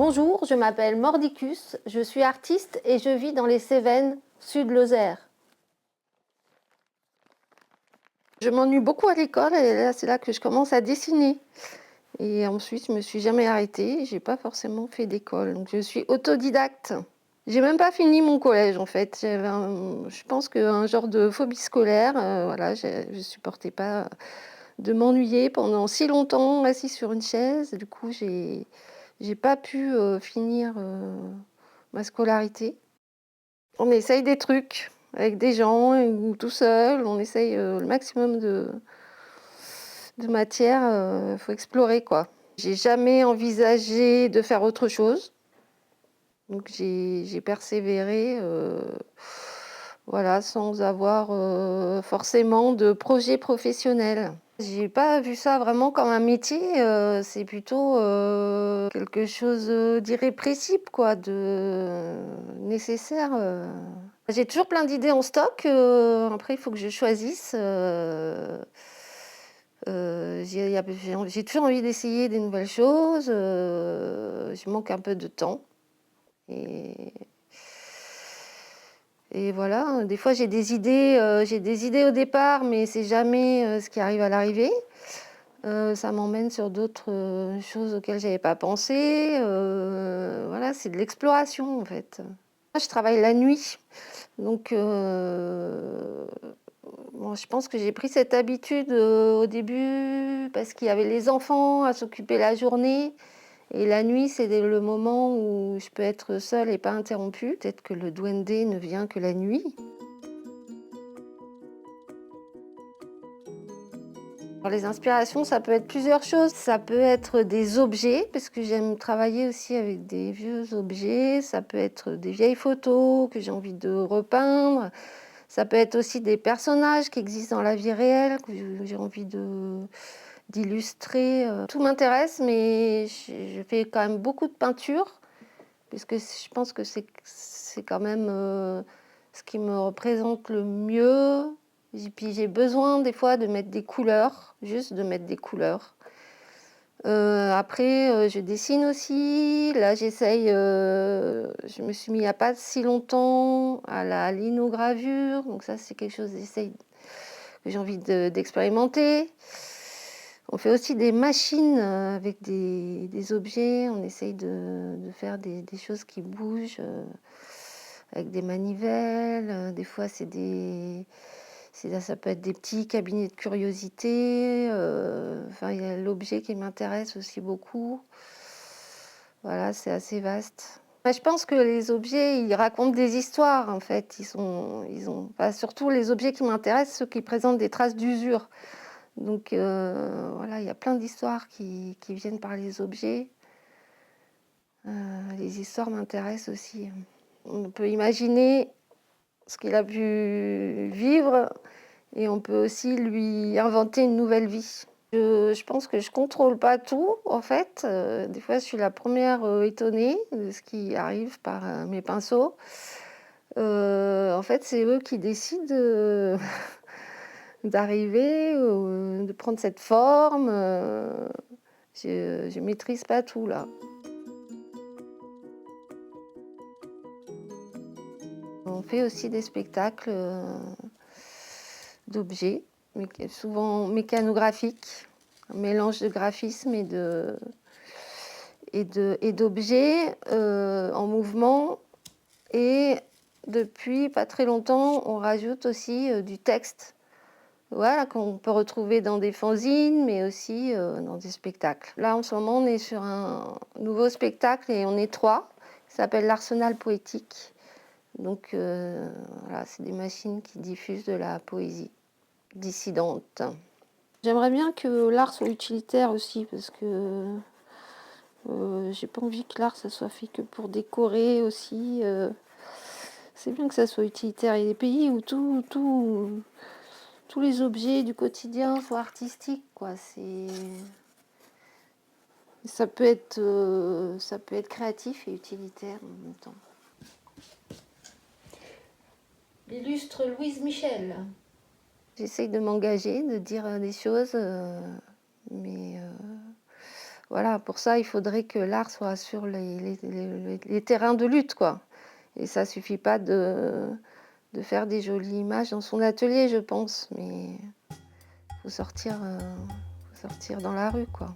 Bonjour, je m'appelle Mordicus, je suis artiste et je vis dans les Cévennes, Sud-Lozère. Je m'ennuie beaucoup à l'école et là c'est là que je commence à dessiner. Et ensuite je me suis jamais arrêtée, j'ai pas forcément fait d'école, donc je suis autodidacte. J'ai même pas fini mon collège en fait. Je pense qu'un genre de phobie scolaire, voilà, je supportais pas de m'ennuyer pendant si longtemps assis sur une chaise. Du coup, j'ai pas pu finir ma scolarité. On essaye des trucs avec des gens ou tout seul. On essaye le maximum de matière. Faut explorer quoi. J'ai jamais envisagé de faire autre chose. Donc j'ai persévéré, voilà, sans avoir forcément de projet professionnel. J'ai pas vu ça vraiment comme un métier, c'est plutôt quelque chose d'irrépressible, quoi, de nécessaire. J'ai toujours plein d'idées en stock, après il faut que je choisisse. J'ai toujours envie d'essayer des nouvelles choses, je manque un peu de temps. Et, et voilà, des fois j'ai des idées au départ, mais c'est jamais ce qui arrive à l'arrivée. Ça m'emmène sur d'autres choses auxquelles j'avais pas pensé. Voilà, c'est de l'exploration en fait. Moi, je travaille la nuit, donc bon, je pense que j'ai pris cette habitude au début parce qu'il y avait les enfants à s'occuper la journée. Et la nuit, c'est le moment où je peux être seule et pas interrompue. Peut-être que le duende ne vient que la nuit. Alors, les inspirations, ça peut être plusieurs choses. Ça peut être des objets, parce que j'aime travailler aussi avec des vieux objets. Ça peut être des vieilles photos que j'ai envie de repeindre. Ça peut être aussi des personnages qui existent dans la vie réelle, que j'ai envie d'illustrer. Tout m'intéresse, mais je fais quand même beaucoup de peinture. Puisque je pense que c'est quand même ce qui me représente le mieux. Et puis j'ai besoin des fois de mettre des couleurs, juste de mettre des couleurs. Après, je dessine aussi. Là, je me suis mis il n'y a pas si longtemps à la linogravure. Donc ça, c'est quelque chose que j'ai envie d'expérimenter. On fait aussi des machines avec des objets. On essaye de faire des choses qui bougent avec des manivelles. Des fois, ça peut être des petits cabinets de curiosité. Enfin, il y a l'objet qui m'intéresse aussi beaucoup. Voilà, c'est assez vaste. Je pense que les objets, ils racontent des histoires, en fait. Enfin, surtout les objets qui m'intéressent, ceux qui présentent des traces d'usure. Donc voilà, il y a plein d'histoires qui viennent par les objets. Les histoires m'intéressent aussi. On peut imaginer ce qu'il a pu vivre et on peut aussi lui inventer une nouvelle vie. Je pense que je contrôle pas tout, en fait. Des fois, je suis la première étonnée de ce qui arrive par mes pinceaux. En fait, c'est eux qui décident d'arriver, de prendre cette forme. Je maîtrise pas tout là. On fait aussi des spectacles d'objets, souvent mécanographiques, un mélange de graphisme et d'objets en mouvement. Et depuis pas très longtemps, on rajoute aussi du texte. Voilà, qu'on peut retrouver dans des fanzines, mais aussi dans des spectacles. Là, en ce moment, on est sur un nouveau spectacle et on est 3. Il s'appelle l'Arsenal poétique. Donc, voilà, c'est des machines qui diffusent de la poésie dissidente. J'aimerais bien que l'art soit utilitaire aussi, parce que j'ai pas envie que l'art, ça soit fait que pour décorer aussi. C'est bien que ça soit utilitaire. Il y a des pays où tous les objets du quotidien soient artistiques, quoi. Ça peut être créatif et utilitaire en même temps. L'illustre Louise Michel. J'essaye de m'engager, de dire des choses, mais Voilà, pour ça, il faudrait que l'art soit sur les terrains de lutte, quoi. Et ça suffit pas de faire des jolies images dans son atelier, je pense, mais faut sortir, faut sortir dans la rue, quoi.